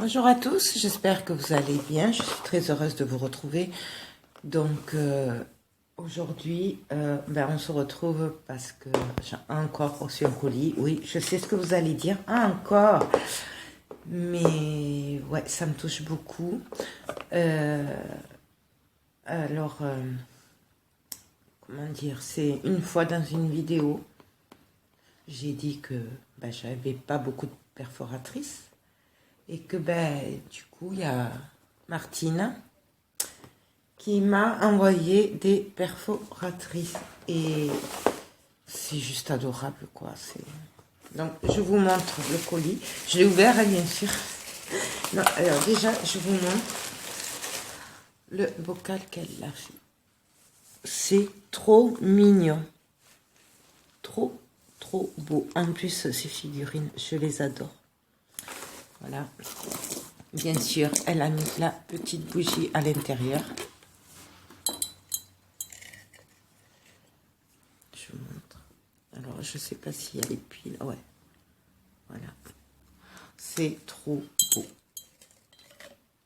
Bonjour à tous, j'espère que vous allez bien. Je suis très heureuse de vous retrouver. Donc aujourd'hui, on se retrouve parce que j'ai encore reçu un colis. Oui, je sais ce que vous allez dire. Ah, encore. Mais ouais, ça me touche beaucoup. Alors, comment dire, c'est une fois dans une vidéo, j'ai dit que j'avais pas beaucoup de perforatrices. Et que du coup, il y a Martine qui m'a envoyé des perforatrices. Et c'est juste adorable, quoi. Donc, je vous montre le colis. Je l'ai ouvert, hein, bien sûr. Non, alors déjà, je vous montre le bocal qu'elle a fait. C'est trop mignon. Trop, trop beau. En plus, ces figurines, je les adore. Voilà. Bien sûr, elle a mis la petite bougie à l'intérieur. Je vous montre. Alors, je sais pas s'il y a les piles. Ouais. Voilà. C'est trop beau.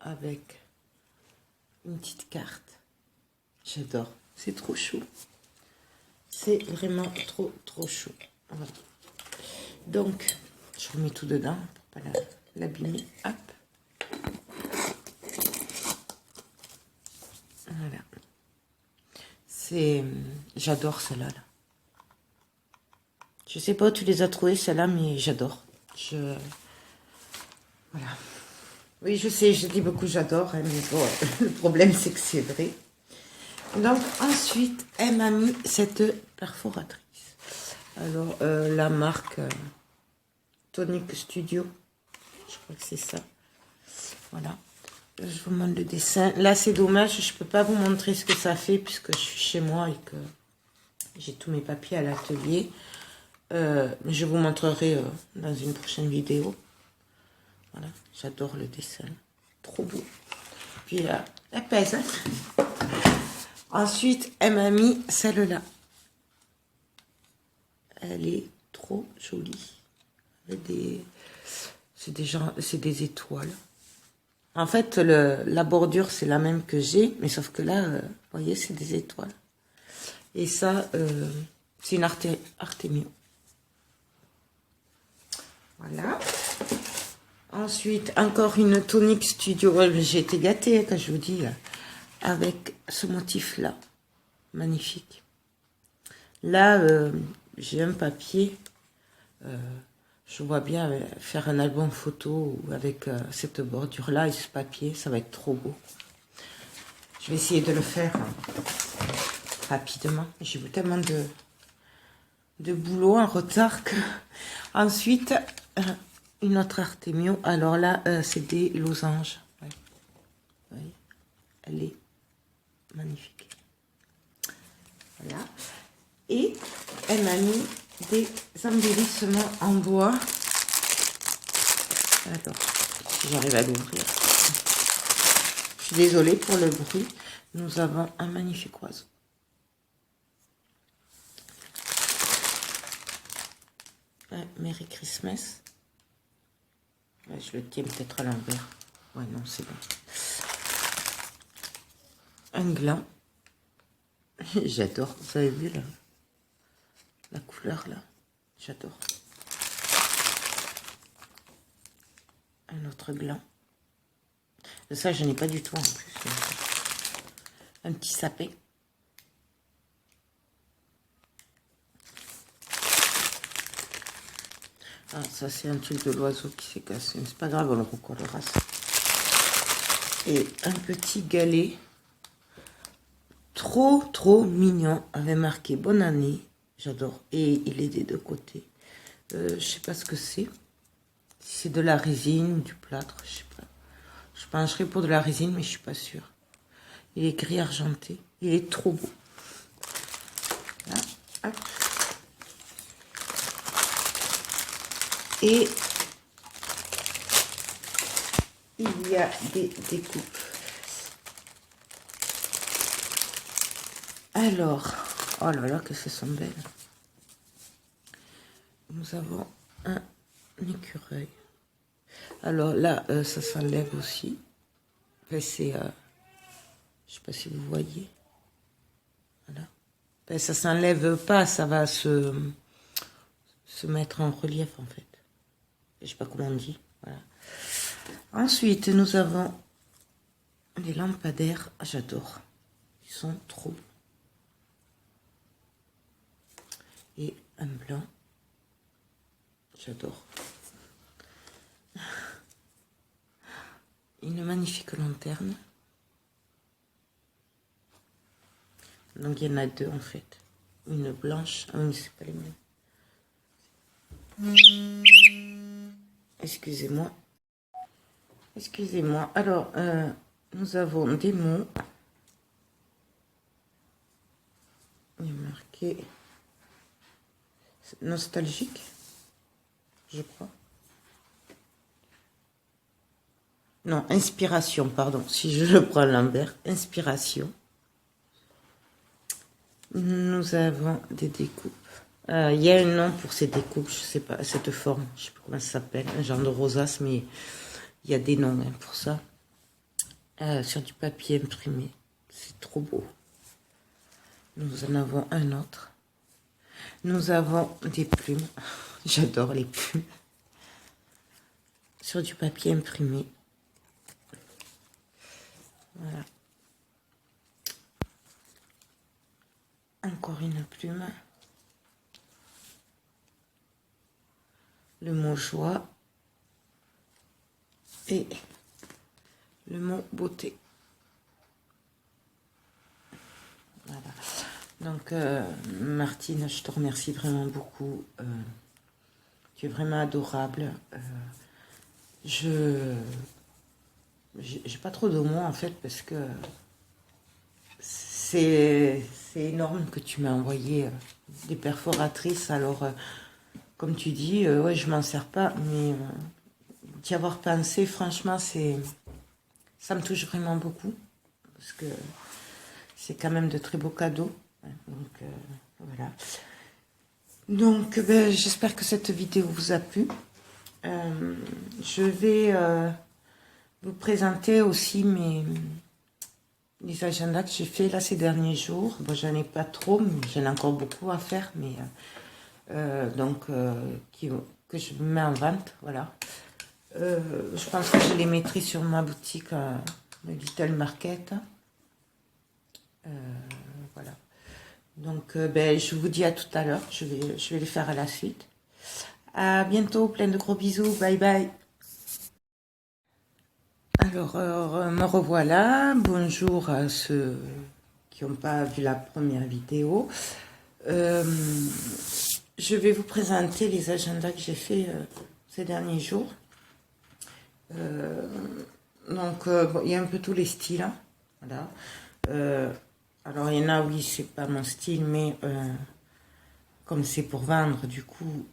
Avec une petite carte. J'adore. C'est trop chou. C'est vraiment trop, trop chou. Voilà. Donc, je remets tout dedans pour pas l'abîmer. Hop. Voilà. J'adore celle-là. Je sais pas où tu les as trouvées, celles-là, mais j'adore. Voilà. Oui, je sais, je dis beaucoup j'adore, hein, mais bon, le problème, c'est que c'est vrai. Donc, ensuite, elle m'a mis cette perforatrice. Alors, la marque Tonic Studio. Je crois que c'est ça. Voilà. Je vous montre le dessin. Là, c'est dommage, je peux pas vous montrer ce que ça fait puisque je suis chez moi et que j'ai tous mes papiers à l'atelier. Je vous montrerai dans une prochaine vidéo. Voilà, j'adore le dessin. Trop beau. Puis, elle pèse. Hein. Ensuite, elle m'a mis celle-là. Elle est trop jolie. C'est des étoiles. En fait, la bordure, c'est la même que j'ai, mais sauf que là, vous voyez, c'est des étoiles. Et ça, c'est une Artemio. Voilà. Ensuite, encore une Tonic Studio. J'ai été gâtée, quand je vous dis, là, avec ce motif-là. Magnifique. Là, j'ai un papier. Je vois bien faire un album photo avec cette bordure-là et ce papier. Ça va être trop beau. Je vais essayer de le faire rapidement. J'ai eu tellement de boulot en retard que... Ensuite, une autre Artemio. Alors là, c'est des losanges. Ouais. Oui. Elle est magnifique. Voilà. Et elle m'a mis des embellissements en bois. Attends, si j'arrive à l'ouvrir. Je suis désolée pour le bruit. Nous avons un magnifique oiseau. Merry Christmas. Ouais, je le tiens peut-être à l'envers. Ouais, non, c'est bon. Un gland. J'adore. Vous avez vu la couleur là? J'adore. Un autre gland. Ça, je n'ai pas du tout en plus. Un petit sapin. Ah, ça, c'est un truc de l'oiseau qui s'est cassé. Mais c'est pas grave, on le recollera ça. Et un petit galet. Trop, trop mignon. Avait marqué bonne année. J'adore. Et il est des deux côtés. Je sais pas ce que c'est. Si c'est de la résine ou du plâtre, je sais pas. Je pencherai pour de la résine, mais je suis pas sûre. Il est gris argenté. Il est trop beau. Là, hop. Et il y a des découpes. Alors, oh là là, que ce sont belles. Nous avons un écureuil. Alors là, ça s'enlève aussi. Enfin, c'est... je sais pas si vous voyez. Voilà. Enfin, ça s'enlève pas, ça va se mettre en relief, en fait. Je sais pas comment on dit. Voilà. Ensuite, nous avons les lampadaires. Ah, j'adore. Ils sont trop beaux. Et un blanc. J'adore. Une magnifique lanterne. Donc il y en a deux en fait. Une blanche. Ah oui, c'est pas les mêmes. Excusez-moi. Excusez-moi. Alors, nous avons des mots. Il y a marqué nostalgique, je crois. Non, inspiration, pardon. Si je le prends à l'envers, inspiration. Nous avons des découpes. Il y a un nom pour ces découpes, je sais pas, cette forme, je sais pas comment ça s'appelle, un genre de rosace, mais il y a des noms hein, pour ça. Sur du papier imprimé, c'est trop beau. Nous en avons un autre. Nous avons des plumes, j'adore les plumes. Sur du papier imprimé. Voilà. Encore une plume. Le mot joie. Et le mot beauté. Voilà. Donc, Martine, je te remercie vraiment beaucoup. Tu es vraiment adorable. J'ai pas trop de mots en fait parce que c'est énorme que tu m'as envoyé des perforatrices. Alors, comme tu dis, ouais, je m'en sers pas, mais d'y avoir pensé, franchement, ça me touche vraiment beaucoup parce que c'est quand même de très beaux cadeaux. Donc, voilà. Donc, ben, j'espère que cette vidéo vous a plu. Je vais vous présenter aussi les agendas que j'ai fait là ces derniers jours. Bon, j'en ai pas trop, mais j'en ai encore beaucoup à faire, mais donc que je mets en vente, voilà. Je pense que je les mettrai sur ma boutique le Little Market. Voilà. Donc, ben, je vous dis à tout à l'heure. Je vais les faire à la suite. À bientôt, plein de gros bisous. Bye bye. Alors, me revoilà. Bonjour à ceux qui n'ont pas vu la première vidéo. Je vais vous présenter les agendas que j'ai fait ces derniers jours. Donc, bon, il y a un peu tous les styles. Hein. Voilà. Alors, il y en a, oui, c'est pas mon style, mais comme c'est pour vendre, du coup,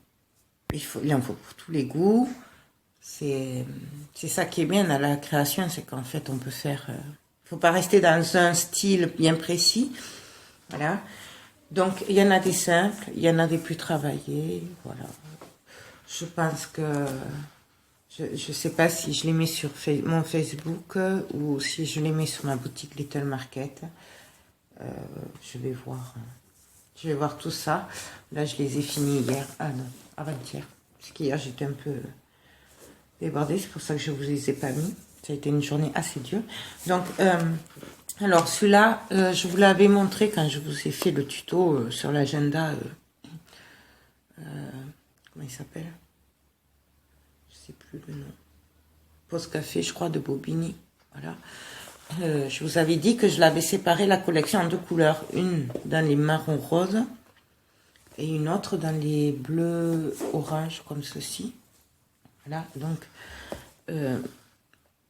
il en faut pour tous les goûts. C'est ça qui est bien dans la création, c'est qu'en fait, on peut faire... faut pas rester dans un style bien précis. Voilà. Donc, il y en a des simples, il y en a des plus travaillés. Voilà. Je pense que... Je sais pas si je les mets sur mon Facebook ou si je les mets sur ma boutique Little Market. Je vais voir. Je vais voir tout ça. Là, je les ai finis hier. Ah non, avant-hier. Parce qu'hier, j'étais un peu débordée. C'est pour ça que je vous les ai pas mis. Ça a été une journée assez dure. Donc, alors celui-là, je vous l'avais montré quand je vous ai fait le tuto sur l'agenda. Comment il s'appelle? Je sais plus le nom. Pause café, je crois, de Bobigny. Voilà. Je vous avais dit que je l'avais séparé la collection en deux couleurs. Une dans les marrons roses et une autre dans les bleus orange comme ceci. Voilà, donc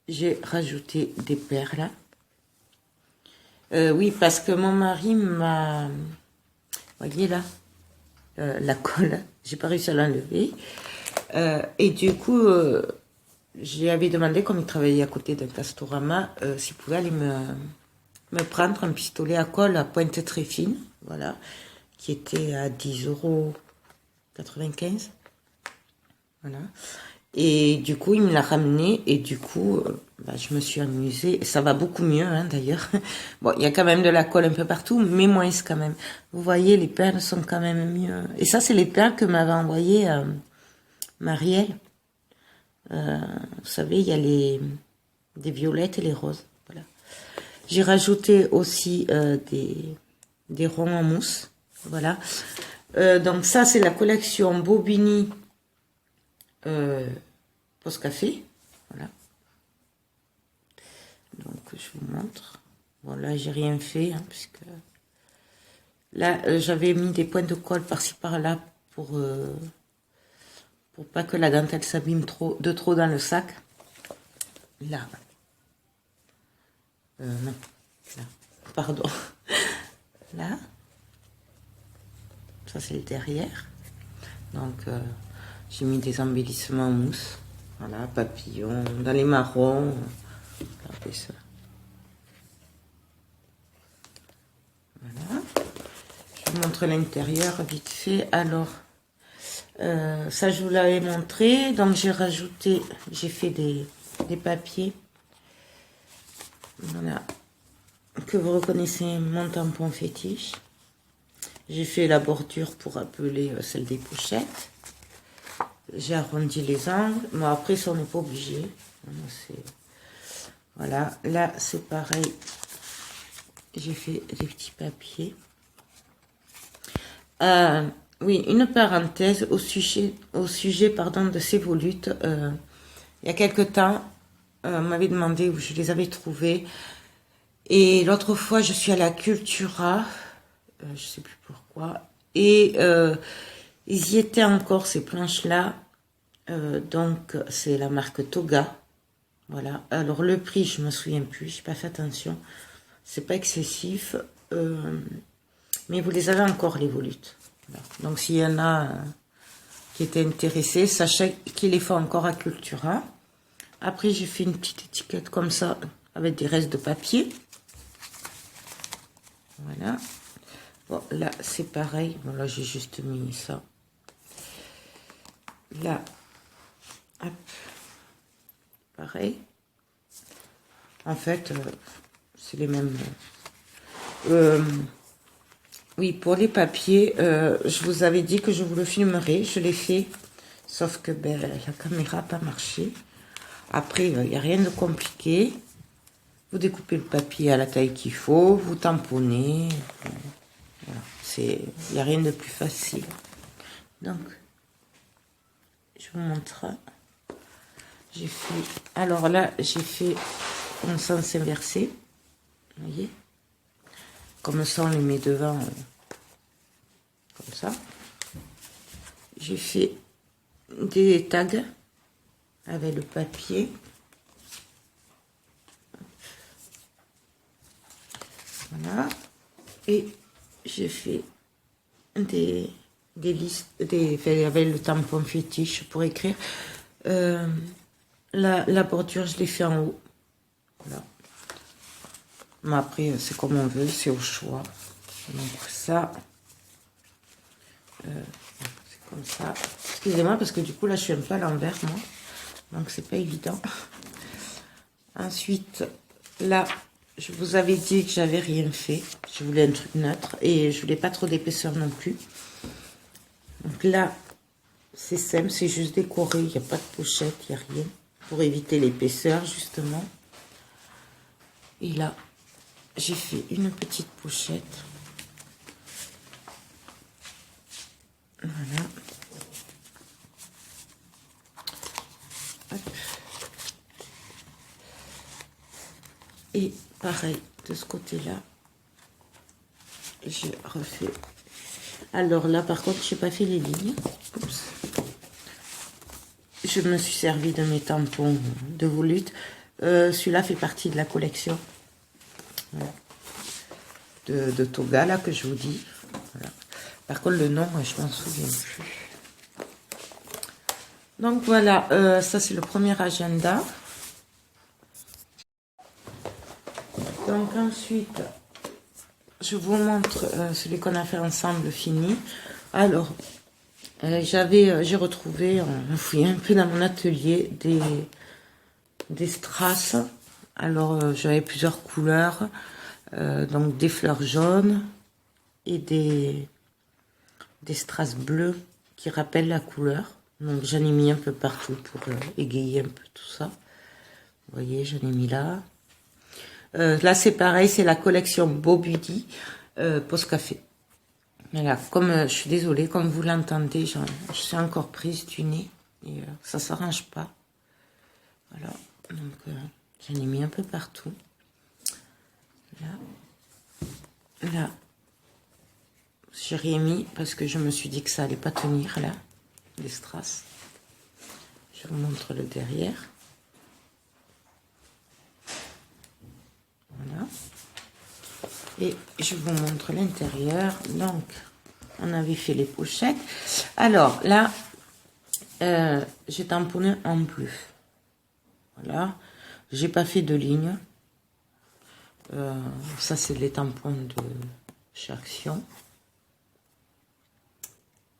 j'ai rajouté des perles. Oui, parce que mon mari m'a... Voyez là, la colle, j'ai pas réussi à l'enlever. Et du coup... je lui avais demandé, comme il travaillait à côté d'un Castorama, s'il pouvait aller me prendre un pistolet à colle à pointe très fine, voilà, qui était à 10,95 €. Voilà. Et du coup, il me l'a ramené et du coup, bah, je me suis amusée. Et ça va beaucoup mieux, hein, d'ailleurs. Bon, il y a quand même de la colle un peu partout, mais moins quand même. Vous voyez, les perles sont quand même mieux. Et ça, c'est les perles que m'avait envoyé Marielle. Vous savez, il y a des violettes et les roses. Voilà. J'ai rajouté aussi des ronds en mousse. Voilà. Donc ça, c'est la collection Bobigny Post Café. Voilà. Donc je vous montre. Bon là, j'ai rien fait, hein, puisque là, j'avais mis des points de colle par-ci par-là pour pas que la dentelle s'abîme de trop dans le sac. Là. Non. Là. Pardon. Là. Ça, c'est le derrière. Donc, j'ai mis des embellissements en mousse. Voilà, papillons, dans les marrons. Regardez ça. Voilà. Je vous montre l'intérieur vite fait. Alors, ça, je vous l'avais montré. Donc, j'ai fait des papiers. Voilà. Que vous reconnaissez, mon tampon fétiche. J'ai fait la bordure pour appeler celle des pochettes. J'ai arrondi les angles. Bon, après, ça, on n'est pas obligé. Voilà. Là, c'est pareil. J'ai fait des petits papiers. Oui, une parenthèse au sujet pardon, de ces volutes. Il y a quelque temps, on m'avait demandé où je les avais trouvés. Et l'autre fois, je suis allée à Cultura. Je sais plus pourquoi. Et ils y étaient encore, ces planches-là. Donc, c'est la marque Toga. Voilà. Alors, le prix, je me souviens plus. Je n'ai pas fait attention. C'est pas excessif. Mais vous les avez encore, les volutes. Voilà. Donc, s'il y en a qui étaient intéressés, sachez qu'ils les font encore à Cultura. Après, j'ai fait une petite étiquette comme ça, avec des restes de papier. Voilà. Bon, là, c'est pareil. Bon, là, j'ai juste mis ça. Là, hop. Pareil. En fait, c'est les mêmes. Oui, pour les papiers, je vous avais dit que je vous le filmerai. Je l'ai fait. Sauf que ben, la caméra n'a pas marché. Après, il n'y a rien de compliqué. Vous découpez le papier à la taille qu'il faut. Vous tamponnez. Voilà. Il n'y a rien de plus facile. Donc, je vous montre. J'ai fait... Alors là, j'ai fait un sens inversé. Vous voyez? Comme ça, on les met devant. Comme ça. J'ai fait des tags avec le papier. Voilà. Et j'ai fait des listes, avec le tampon fétiche pour écrire. La bordure, je l'ai fait en haut. Voilà. Mais après, c'est comme on veut, c'est au choix. Donc ça, c'est comme ça. Excusez-moi, parce que du coup, là, je suis un peu à l'envers, moi. Donc, c'est pas évident. Ensuite, là, je vous avais dit que j'avais rien fait. Je voulais un truc neutre et je voulais pas trop d'épaisseur non plus. Donc là, c'est simple, c'est juste décoré. Il n'y a pas de pochette, il n'y a rien. Pour éviter l'épaisseur, justement. Et là, j'ai fait une petite pochette. Voilà. Hop. Et pareil, de ce côté-là, j'ai refait. Alors là, par contre, j'ai pas fait les lignes. Oups. Je me suis servi de mes tampons de volute. Celui-là fait partie de la collection. Voilà. De Toga, là, que je vous dis. Voilà. Par contre, le nom, je m'en souviens plus. Donc, voilà. Ça, c'est le premier agenda. Donc, ensuite, je vous montre celui qu'on a fait ensemble fini. Alors, J'ai retrouvé, en fouillant un peu dans mon atelier, des strass. Alors, j'avais plusieurs couleurs, donc des fleurs jaunes et des strass bleus qui rappellent la couleur. Donc, j'en ai mis un peu partout pour égayer un peu tout ça. Vous voyez, j'en ai mis là. Là, c'est pareil, c'est la collection Beau Beauty Pause Café. Voilà, comme je suis désolée, comme vous l'entendez, je suis encore prise du nez et ça s'arrange pas. Voilà, donc j'en ai mis un peu partout. Là, j'ai rien mis parce que je me suis dit que ça allait pas tenir là, les strass. Je vous montre le derrière. Voilà. Et je vous montre l'intérieur. Donc, on avait fait les pochettes. Alors, là, j'ai tamponné en bleu. Voilà. J'ai pas fait de ligne. Ça, c'est les tampons de chez Action.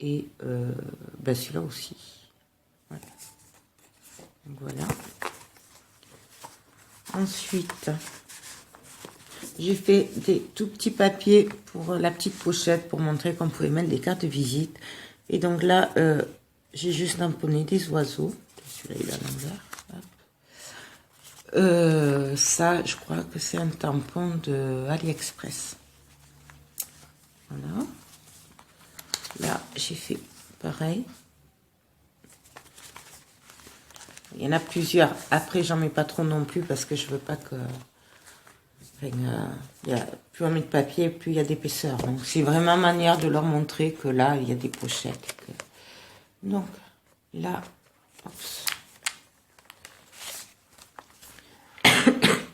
Et ben celui-là aussi. Voilà. Donc, voilà. Ensuite, j'ai fait des tout petits papiers pour la petite pochette pour montrer qu'on pouvait mettre des cartes de visite. Et donc là, j'ai juste tamponné des oiseaux. Celui-là, il est à l'envers. Ça, je crois que c'est un tampon de AliExpress. Voilà. Là, j'ai fait pareil. Il y en a plusieurs. Après, j'en mets pas trop non plus parce que je veux pas que... plus on met de papier, plus il y a d'épaisseur. Donc, c'est vraiment manière de leur montrer que là, il y a des pochettes. Donc, là,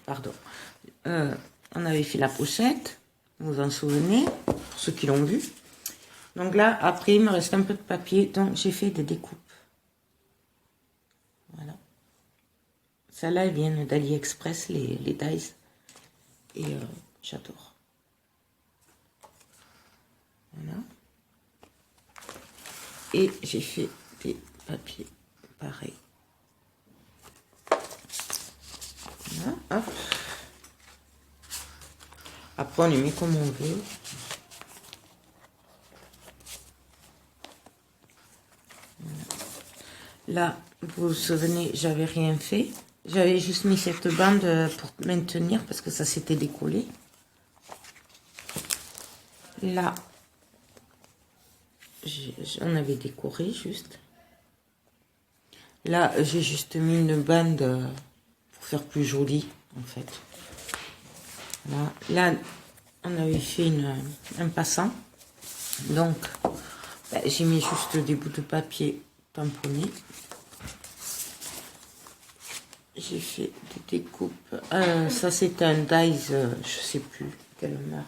pardon. On avait fait la pochette. Vous vous en souvenez, pour ceux qui l'ont vu. Donc là, après, il me reste un peu de papier. Donc, j'ai fait des découpes. Voilà. Celles-là, elles viennent d'AliExpress, les dies. Et j'adore. Voilà. Et j'ai fait des papiers pareils. Voilà, hop. Après, on les met comme on veut. Voilà. Là, vous vous souvenez, j'avais rien fait. J'avais juste mis cette bande pour maintenir parce que ça s'était décollé. Là, on avait décoré juste. Là, j'ai juste mis une bande pour faire plus joli, en fait. Voilà. Là, on avait fait un passant. Donc, ben, j'ai mis juste des bouts de papier tamponnés. J'ai fait des découpes. Ça, c'est un dies, je sais plus quelle marque.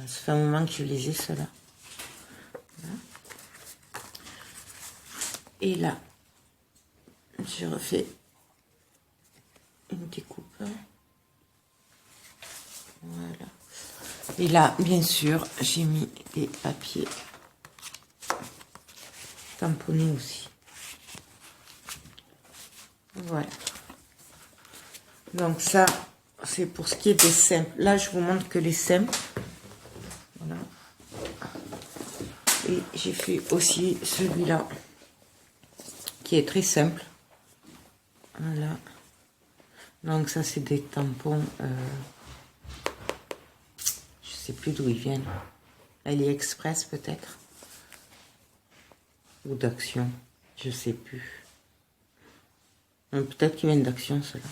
Ça fait un moment que je les ai, ceux-là. Voilà. Et là, j'ai refait une découpe. Voilà. Et là, bien sûr, j'ai mis des papiers tamponnés aussi. Voilà. Donc ça, c'est pour ce qui est des simples. Là, je vous montre que les simples. Voilà. Et j'ai fait aussi celui-là, qui est très simple. Voilà. Donc ça, c'est des tampons. Je sais plus d'où ils viennent. AliExpress peut-être. Ou d'Action. Je sais plus. Peut-être qu'ils viennent d'Action, ceux-là.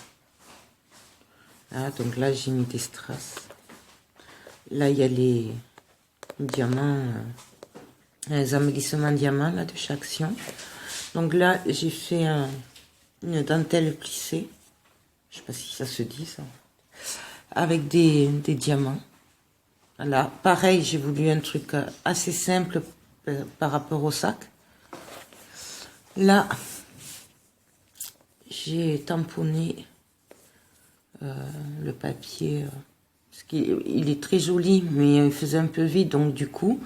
Ah, donc là, j'ai mis des strass. Là, il y a les diamants, les embellissements diamants là, de chez Action. Donc là, j'ai fait une dentelle plissée. Je sais pas si ça se dit, ça. Avec des diamants. Voilà. Pareil, j'ai voulu un truc assez simple par rapport au sac. Là, j'ai tamponné le papier, parce qu'il est très joli, mais il faisait un peu vide, donc du coup,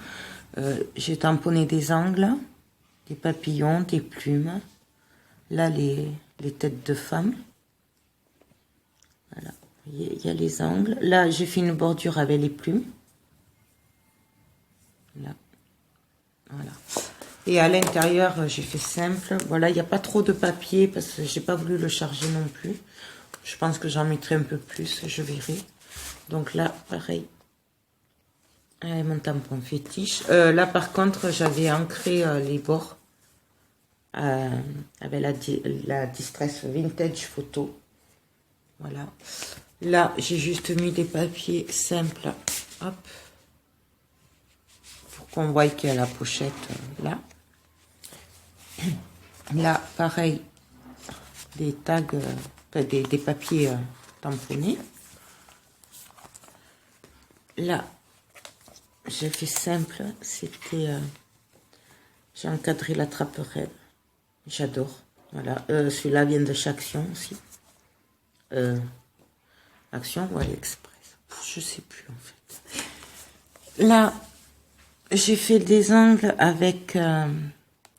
J'ai tamponné des angles, des papillons, des plumes. Là, les têtes de femmes. Voilà, il y a les angles. Là, j'ai fait une bordure avec les plumes. Là, voilà. Et à l'intérieur, j'ai fait simple. Voilà, il n'y a pas trop de papier parce que j'ai pas voulu le charger non plus. Je pense que j'en mettrai un peu plus, je verrai. Donc là, pareil. Avec mon tampon fétiche. Là, par contre, j'avais ancré les bords avec la Distress Vintage Photo. Voilà. Là, j'ai juste mis des papiers simples. Hop. Pour qu'on voie qu'il y a la pochette là. Là, pareil. Des tags, des papiers tamponnés. Là, j'ai fait simple. C'était... j'ai encadré la trappe rêve. J'adore. Voilà. Celui-là vient de chez Action aussi. Action ou AliExpress. Je sais plus en fait. Là, j'ai fait des angles avec...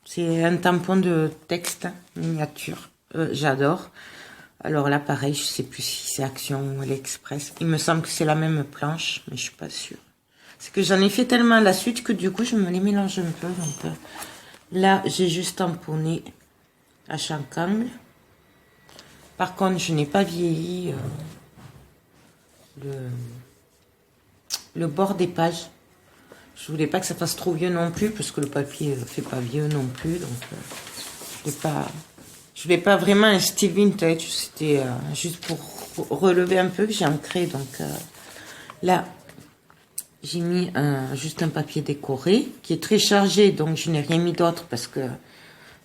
c'est un tampon de texte miniature. J'adore. Alors là, pareil, je sais plus si c'est Action ou AliExpress. Il me semble que c'est la même planche, mais je suis pas sûre. C'est que j'en ai fait tellement à la suite que du coup, je me les mélange un peu. Donc, là, j'ai juste tamponné à chaque angle. Par contre, je n'ai pas vieilli le bord des pages. Je voulais pas que ça fasse trop vieux non plus, parce que le papier fait pas vieux non plus. Donc, je voulais pas vraiment un style vintage. C'était juste pour relever un peu que j'ai ancré. Donc là, j'ai mis juste un papier décoré qui est très chargé, donc je n'ai rien mis d'autre parce que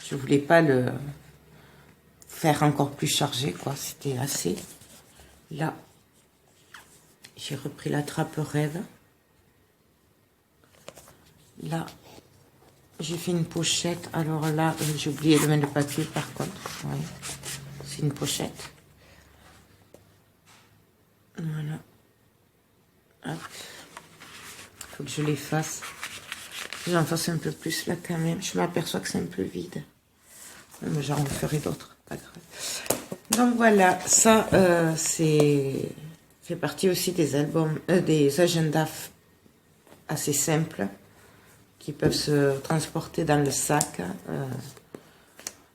je voulais pas le faire encore plus chargé, quoi. C'était assez. Là, j'ai repris la trappe rêve. Là, j'ai fait une pochette. Alors là, j'ai oublié de mettre le papier par contre. Ouais. C'est une pochette. Voilà. Hop. Faut que je l'efface. J'en fasse un peu plus là quand même. Je m'aperçois que c'est un peu vide. Mais j'en referai d'autres. Pas grave. Donc voilà, ça fait partie aussi des albums, des agendas assez simples qui peuvent se transporter dans le sac.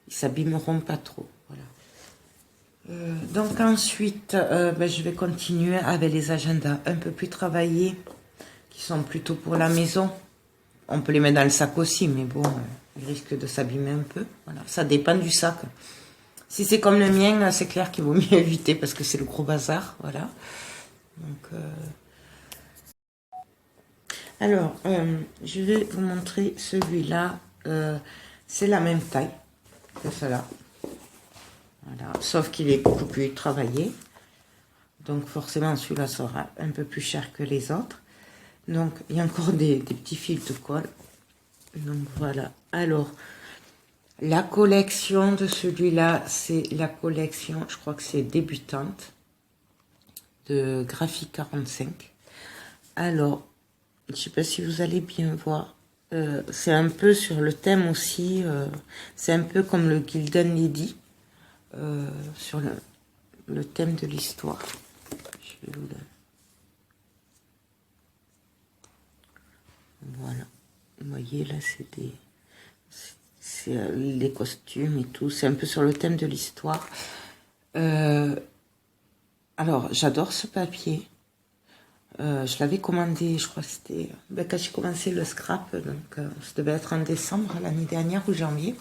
Ils s'abîmeront pas trop. Voilà. Donc ensuite, je vais continuer avec les agendas un peu plus travaillés, qui sont plutôt pour la maison. On peut les mettre dans le sac aussi, mais bon, ils risquent de s'abîmer un peu. Voilà. Ça dépend du sac. Si c'est comme le mien, c'est clair qu'il vaut mieux éviter parce que c'est le gros bazar. Voilà. Donc, alors, je vais vous montrer celui-là. C'est la même taille que cela. Voilà. Sauf qu'il est beaucoup plus travaillé. Donc, forcément, celui-là sera un peu plus cher que les autres. Donc, il y a encore des petits fils de colle. Donc, voilà. Alors, la collection de celui-là, c'est la collection, je crois que c'est débutante, de Graphique 45. Alors, je ne sais pas si vous allez bien voir. C'est un peu sur le thème aussi. C'est un peu comme le Gildan Lady. Sur le thème de l'histoire. Je vais vous le... Voilà. Vous voyez, là, c'est des... C'est les costumes et tout. C'est un peu sur le thème de l'histoire. Alors, j'adore ce papier. Je l'avais commandé, je crois que c'était quand j'ai commencé le scrap, donc ça devait être en décembre l'année dernière ou janvier.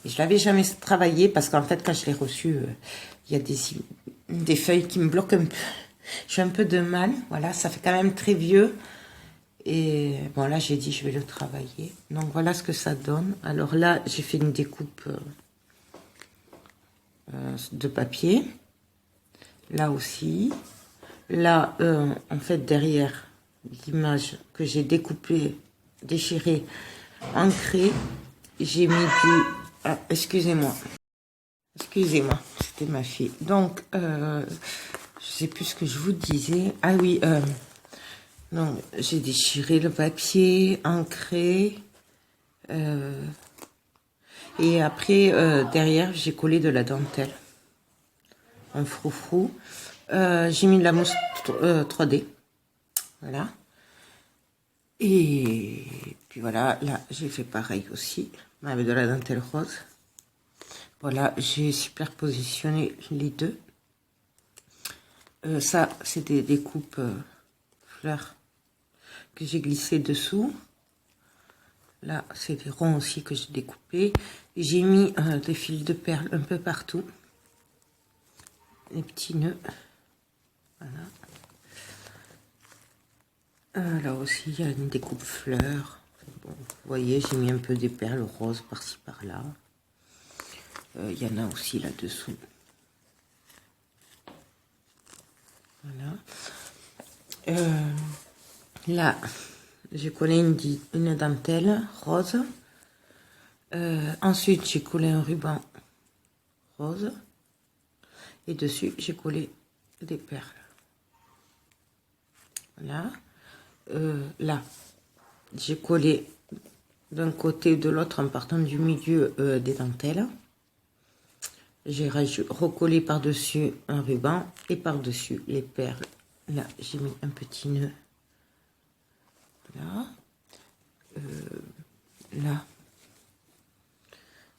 Et je l'avais jamais travaillé parce qu'en fait, quand je l'ai reçu, il y a des feuilles qui me bloquent un peu. J'ai un peu de mal, voilà, ça fait quand même très vieux. Et bon, là, j'ai dit, je vais le travailler. Donc, voilà ce que ça donne. Alors là, j'ai fait une découpe de papier. Là aussi. Là, en fait, derrière l'image que j'ai découpée, déchirée, ancrée, j'ai mis du... Ah, excusez-moi. Excusez-moi, c'était ma fille. Donc, je sais plus ce que je vous disais. Ah oui, Donc, j'ai déchiré le papier, ancré. Et après, derrière, j'ai collé de la dentelle. Un froufrou. J'ai mis de la mousse 3D. Voilà. Et puis voilà, là, j'ai fait pareil aussi, avec de la dentelle rose. Voilà, j'ai superpositionné les deux. Ça, c'est des découpes fleurs que j'ai glissé dessous. Là, c'est des ronds aussi que j'ai découpés. J'ai mis des fils de perles un peu partout. Les petits nœuds. Voilà. Là aussi, il y a une découpe fleurs. Bon, vous voyez, j'ai mis un peu des perles roses par-ci par-là. Il y en a aussi là-dessous. Voilà. Là, j'ai collé une dentelle rose. Ensuite, j'ai collé un ruban rose. Et dessus, j'ai collé des perles. Voilà. Là, j'ai collé d'un côté ou de l'autre en partant du milieu des dentelles. J'ai recollé par-dessus un ruban et par-dessus les perles. Là, j'ai mis un petit nœud. Là. Là.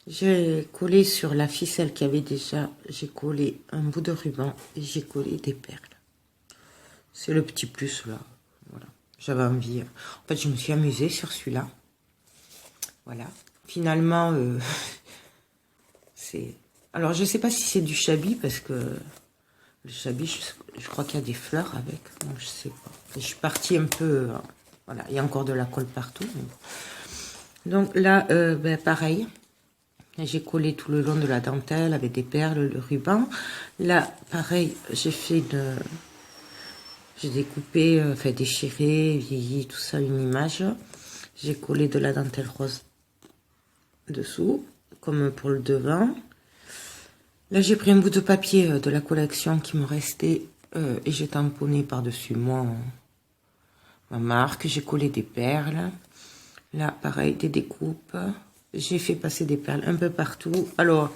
J'ai collé sur la ficelle qu'il y avait déjà. J'ai collé un bout de ruban et j'ai collé des perles. C'est le petit plus là. Voilà. J'avais envie. En fait, je me suis amusée sur celui-là. Voilà. Finalement, c'est... Alors, je ne sais pas si c'est du chabi, parce que le chabi, je crois qu'il y a des fleurs avec. Donc, je ne sais pas. Je suis partie un peu... voilà, il y a encore de la colle partout. Donc là, pareil. J'ai collé tout le long de la dentelle avec des perles, le ruban. Là, pareil, j'ai fait de... J'ai découpé, fait déchiré, vieilli, tout ça, une image. J'ai collé de la dentelle rose dessous, comme pour le devant. Là, j'ai pris un bout de papier de la collection qui me restait et j'ai tamponné par-dessus ma marque. J'ai collé des perles. Là, pareil, des découpes. J'ai fait passer des perles un peu partout. Alors,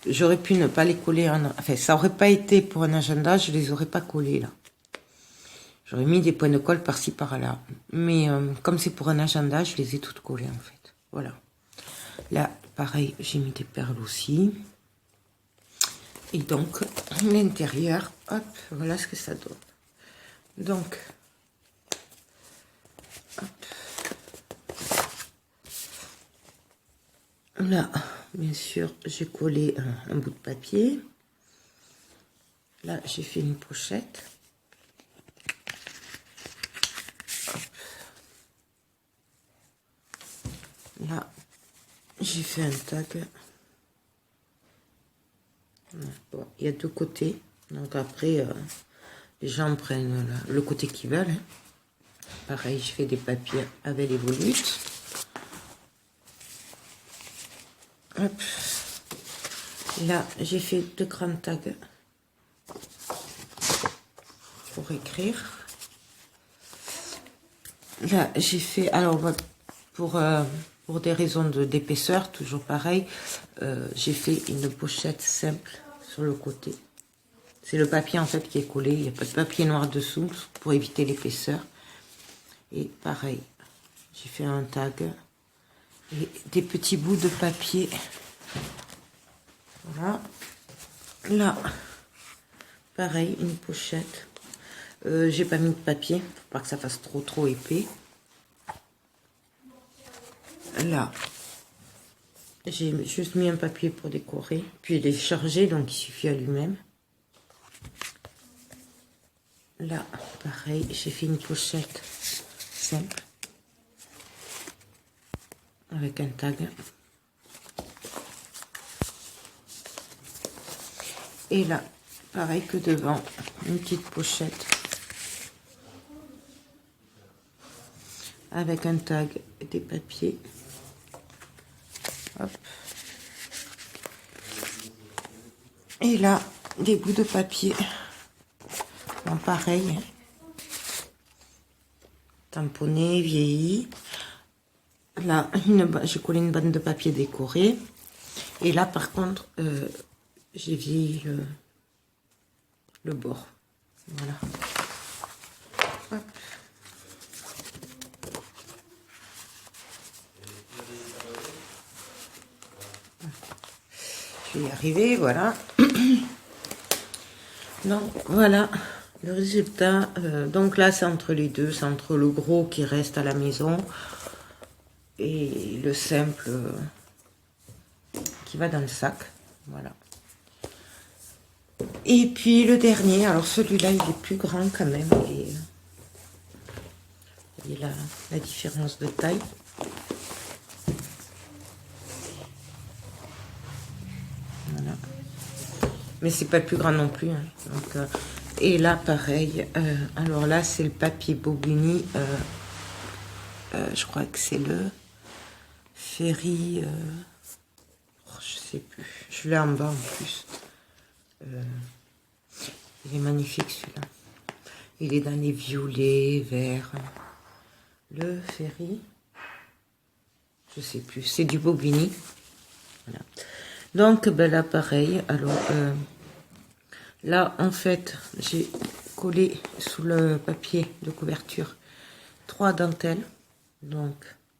j'aurais pu ne pas les coller. Enfin, ça aurait pas été pour un agenda, je les aurais pas collés là. J'aurais mis des points de colle par-ci par-là. Mais comme c'est pour un agenda, je les ai toutes collées en fait. Voilà. Là, pareil, j'ai mis des perles aussi. Et donc, l'intérieur, hop, voilà ce que ça donne. Donc, hop. Là, bien sûr, j'ai collé un bout de papier. Là, j'ai fait une pochette. Hop. Là, j'ai fait un tag. Bon, il y a deux côtés. Donc après, les gens prennent le côté qu'ils veulent. Hein. Pareil, je fais des papiers avec les volutes. Hop. Là, j'ai fait deux grands tags pour écrire. Là, j'ai fait... Alors, pour des raisons d'épaisseur, toujours pareil, j'ai fait une pochette simple sur le côté. C'est le papier en fait qui est collé, il n'y a pas de papier noir dessous pour éviter l'épaisseur. Et pareil, j'ai fait un tag et des petits bouts de papier. Voilà. Là, pareil, une pochette. J'ai pas mis de papier, pour pas que ça fasse trop épais. Là, j'ai juste mis un papier pour décorer, puis il est chargé, donc il suffit à lui-même. Là, pareil, j'ai fait une pochette simple, avec un tag. Et là, pareil que devant, une petite pochette, avec un tag et des papiers. Hop. Et là, des bouts de papier. Bon, pareil. tamponné, vieilli. Là, j'ai collé une bande de papier décoré. Et là, par contre, j'ai vieilli le bord. Voilà. Hop. Je vais y arriver, voilà. Donc, voilà le résultat. Donc là, c'est entre les deux. C'est entre le gros qui reste à la maison et le simple qui va dans le sac. Voilà. Et puis le dernier, alors celui-là, il est plus grand quand même. Et, vous voyez la différence de taille. Voilà. Mais c'est pas le plus grand non plus. Hein. Donc, et là, pareil. Alors là, c'est le papier Bobigny. Je crois que c'est le Ferry. Je sais plus. Je l'ai en bas en plus. Il est magnifique celui-là. Il est dans les violets, verts. Le Ferry. Je sais plus. C'est du Bobigny. Voilà. Donc, ben là, pareil. Alors, là, en fait, j'ai collé sous le papier de couverture 3 dentelles. Donc,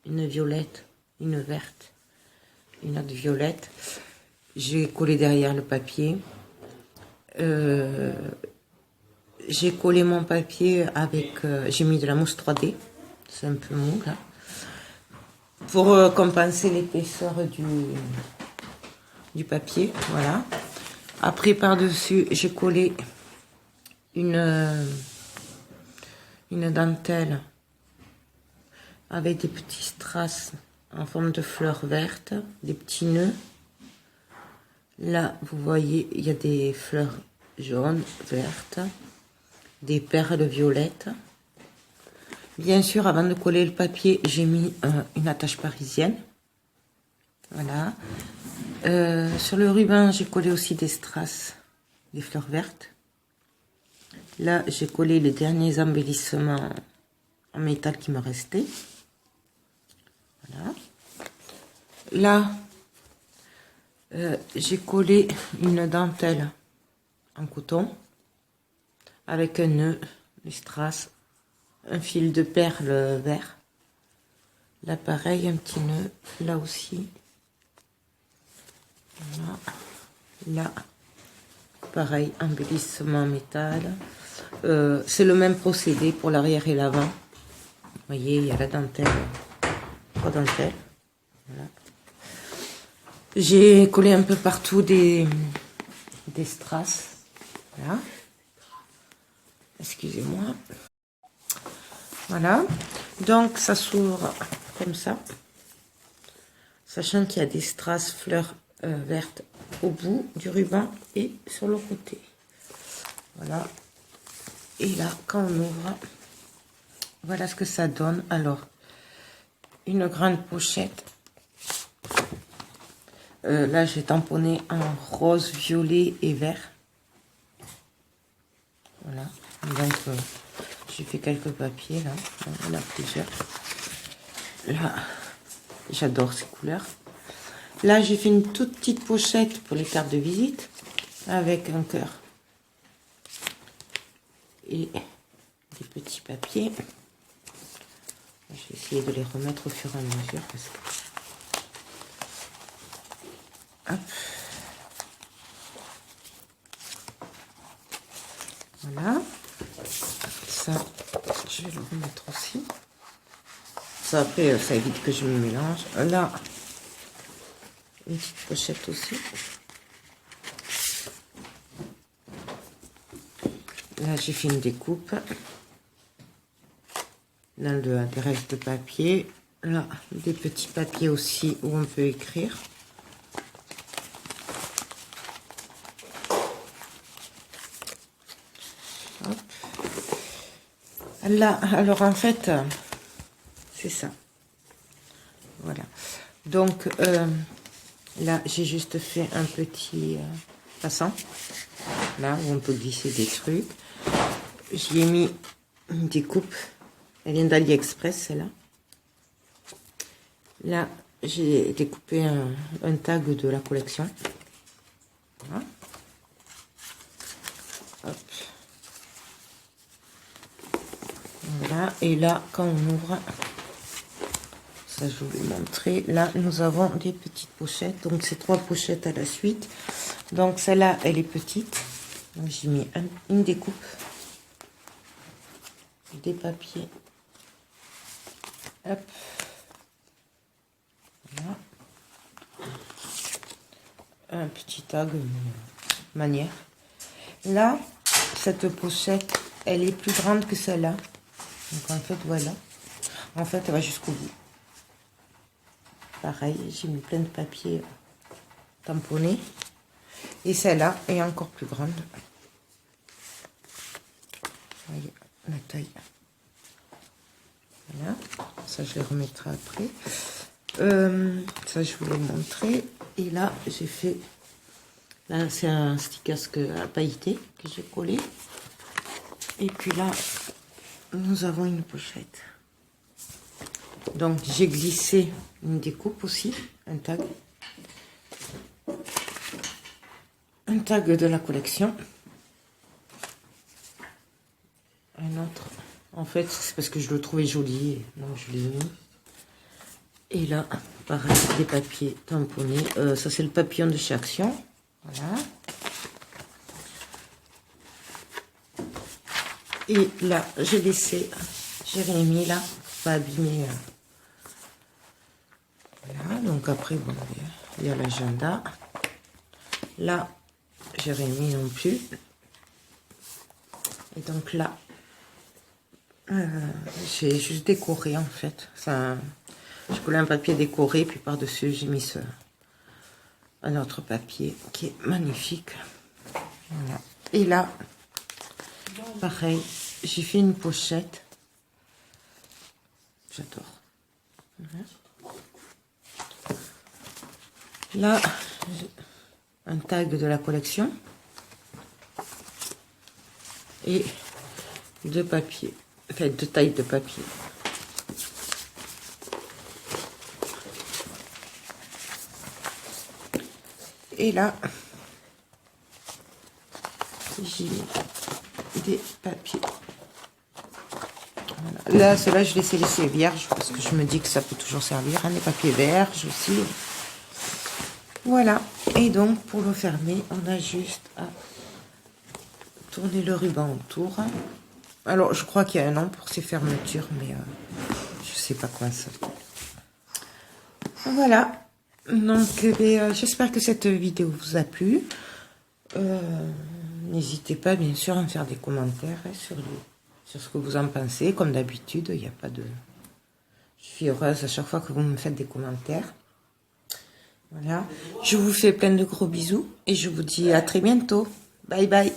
une violette, une verte, une autre violette. J'ai collé derrière le papier. J'ai collé mon papier avec... j'ai mis de la mousse 3D. C'est un peu mou, là. Pour compenser l'épaisseur du papier. Voilà. Après, par-dessus, j'ai collé une dentelle avec des petits strass en forme de fleurs vertes, des petits nœuds. Là, vous voyez, il y a des fleurs jaunes, vertes, des perles violettes. Bien sûr, avant de coller le papier, j'ai mis une attache parisienne. Voilà. Sur le ruban, j'ai collé aussi des strass, des fleurs vertes. Là, j'ai collé les derniers embellissements en métal qui me restaient. Voilà. Là, j'ai collé une dentelle en coton avec un nœud, des strass, un fil de perles vert. Là, pareil, un petit nœud. Là aussi. Voilà. Là, pareil, embellissement métal. C'est le même procédé pour l'arrière et l'avant. Vous voyez, il y a la dentelle, 3 dentelles. Voilà. J'ai collé un peu partout des strass. Voilà. Excusez-moi. Voilà. Donc, ça s'ouvre comme ça. Sachant qu'il y a des strass fleurs vertes au bout du ruban et sur le côté. Voilà. Et là, quand on ouvre, voilà ce que ça donne. Alors, une grande pochette. Là, j'ai tamponné en rose, violet et vert. Voilà. Donc, j'ai fait quelques papiers, là. Il y en a plusieurs. Là, j'adore ces couleurs. Là, j'ai fait une toute petite pochette pour les cartes de visite. Avec un cœur. Et des petits papiers. Je vais essayer de les remettre au fur et à mesure. Parce que... Hop. Voilà. Ça, je vais le remettre aussi. Ça, après, ça évite que je me mélange. Là, une petite pochette aussi. Là, j'ai fait une découpe. Dans le reste de papier. Là, des petits papiers aussi où on peut écrire. Hop. Là, alors en fait, c'est ça. Voilà. Donc, là, j'ai juste fait un petit passant. Là, où on peut glisser des trucs. J'y ai mis une découpe Elle vient d'AliExpress, celle-là. Là, j'ai découpé un tag de la collection. Voilà. Hop. Voilà. Et là, quand on ouvre, ça je vais vous montrer. Là, nous avons des petites pochettes. Donc, c'est 3 pochettes à la suite. Donc, celle-là, elle est petite. Donc, j'ai mis une découpe. Des papiers. Hop. Voilà. Un petit tag manière. Là, cette pochette, elle est plus grande que celle-là. Donc en fait, voilà. En fait, elle va jusqu'au bout. Pareil, j'ai mis plein de papier tamponné. Et celle-là est encore plus grande. Voyez la taille. Voilà. Ça, je les remettrai après. Ça, je vous l'ai montré. Et là, j'ai fait... Là, c'est un sticker à pailleté que j'ai collé. Et puis là, nous avons une pochette. Donc, j'ai glissé une découpe aussi, un tag. Un tag de la collection. Un autre. En fait, c'est parce que je le trouvais joli, donc je l'ai mis. Et là, pareil, des papiers tamponnés. Ça, c'est le papillon de chez Action. Voilà. Et là, j'ai laissé Jérémy là, pour pas abîmer. Voilà, donc après, bon, il y a l'agenda. Là, Jérémy non plus. Et donc là, j'ai juste décoré en fait. J'ai collé un papier décoré, puis par-dessus, j'ai mis un autre papier qui est magnifique. Voilà. Et là, pareil, j'ai fait une pochette. J'adore. Là, un tag de la collection. Et 2 papiers. Enfin, 2 tailles de papier. Et là, j'ai mis des papiers. Voilà. Là, ceux-là, je les ai laissés vierges parce que je me dis que ça peut toujours servir. Hein, des papiers vierges aussi. Voilà. Et donc, pour le fermer, on a juste à tourner le ruban autour. Alors, je crois qu'il y a un nom pour ces fermetures, mais je sais pas quoi ça. Voilà. Donc, j'espère que cette vidéo vous a plu. N'hésitez pas, bien sûr, à me faire des commentaires sur ce que vous en pensez. Comme d'habitude, il n'y a pas de... Je suis heureuse à chaque fois que vous me faites des commentaires. Voilà. Je vous fais plein de gros bisous et je vous dis à très bientôt. Bye bye.